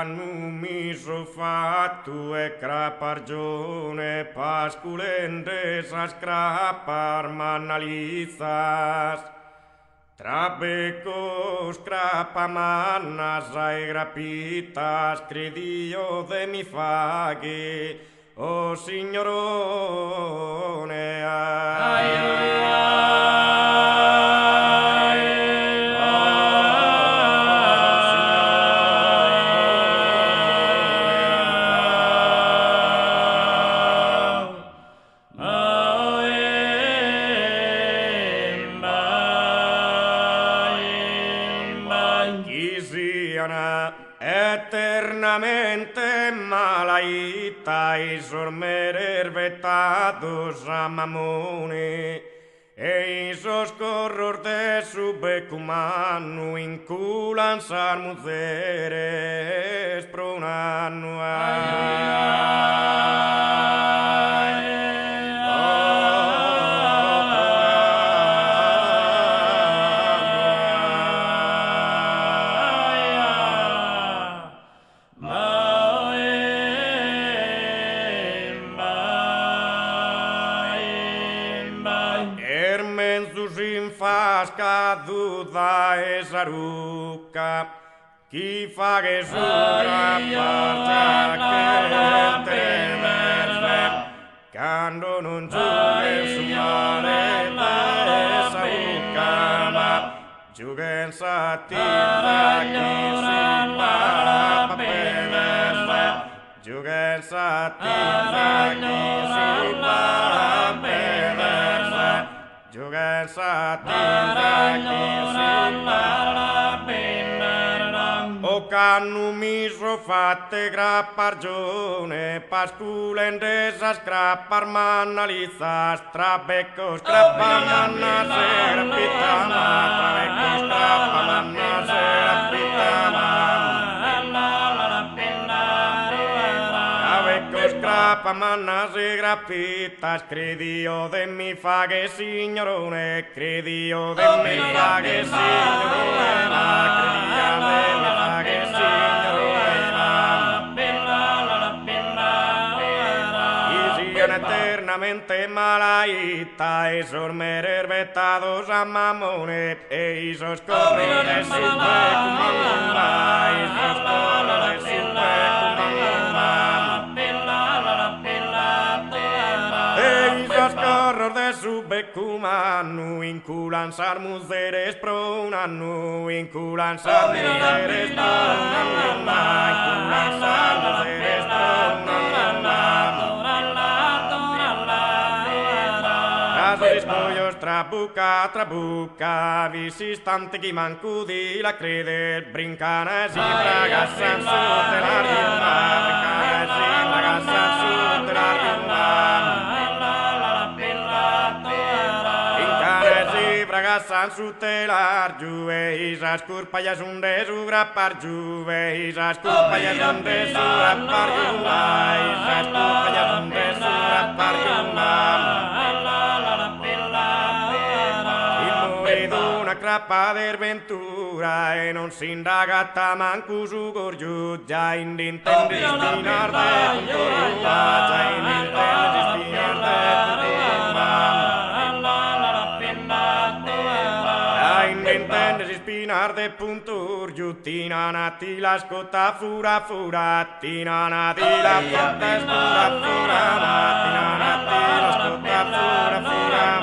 Canu miso fatto e crapargione pasculende sa scrapar manalizas trabeco scrapa mannas ai grapitas credio de mi faghi o signorone eternamente malaita y sormerer vetados a mamone e isos corros de su becumano inculan sar mujeres pronano Fasca duda e saruca chi fa che sulla parte che temerse quando non giuge su mare e saruca ma giuge in sativa chi si fa pemerse giuge in sativa chi si fa pemerse Juga sativa chi si parla o canu miso fatte grappargione pasculende sa scrappar manalizza strabecco scrappa manna sera pitama strabecco scrappa manna sera pitama Scrappa manna se grappitas credio de mi faghe signorone credio de mi faghe signorone credio de mi faghe signorone y sigan eternamente malaita e sormerer vetados a mamone e isos corros de su pecumamba isos corros de su pecumamba Corros de su becumano inculan sar mujeres pronano inculan sar mujeres pronano inculan sar mujeres pronano pollos trabuca visistante chi mancudi la crede brincanas y fragasan su de la riuma brincanas y fragasan su de la riuma Fragasan su telar juve isas curpallas un de su grappar juve isas curpallas un de su grappar juve isas curpallas un de su grappar juve il morido una crappa d'erventura e non s'indagata manco su gorgiù già indintendi spinar de punturuma già indintendi spinar de punturuma Intende si spinar de puntur giutina nati la scotta fura tina nati la scotta fura tina nati la scotta fura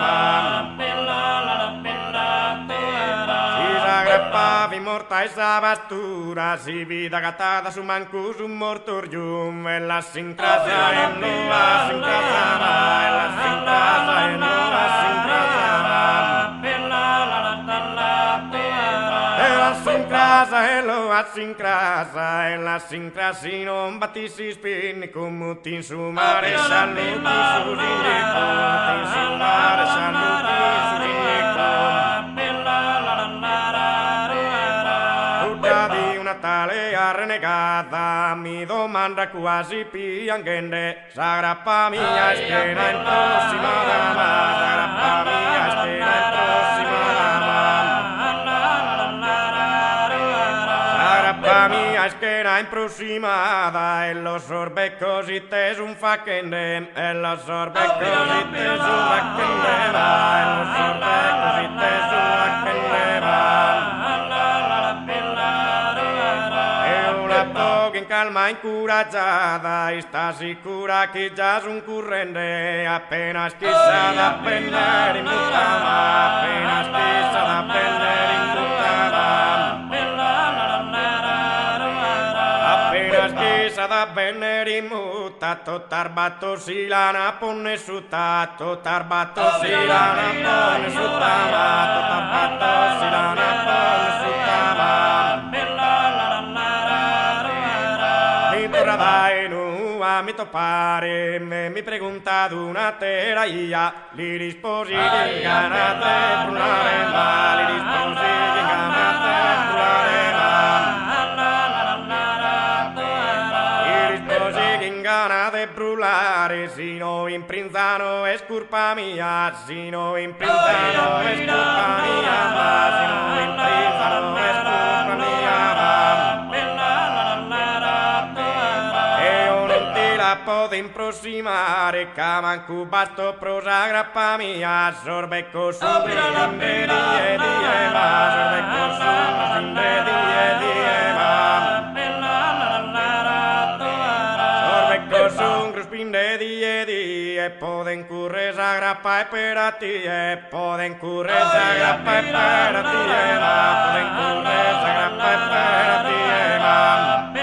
si s'aggrappavi morta e sa bastura si vida gattata su manco su mortor giù e la sincrasa e non la sincrasa e la sincrasa e non la sincrasa sincrasa e la sincrasi non battissi spinni con mutin su mare saluti su rindico mutin su mare saluti su rindico tutta di una tale arrenegata mi domanda quasi piangente s'aggrappa mia schiena in prossima dama s'aggrappa mia schiena in prossima dama mia appena improsimata e lo sorbe così teso un faccende e lo sorbe così teso un faccende va e lo sorbe così teso un faccende va e una poca in calma incoraggiata e sta sicura che già son corrente appena schissa da prendere in buttava appena schissa da prendere in buttava da venere mutta tarbatto si lana ponne sutta tarbatto si lana ponne sutta tarbatto si lana ponne sutta mi trovai nu a mi toppare mi pregunta d'una teraia li risposi che ganate brunare ma li risposi che ganate brunare gana de brulare, sino in prinzano e scurpa mia, sino in prinzano e scurpa mia, ma sino in prinzano e scurpa mia, ma e io non ti la posso improsimare, camancu basto prosa grappa mia, sorbecco su in vedie die, ma sorbecco su in vedie die, ma spinde di e poden curre sa grappa e per a ti e poden curre sa grappa e per a ti e ma poden curre sa grappa e per a ti e ma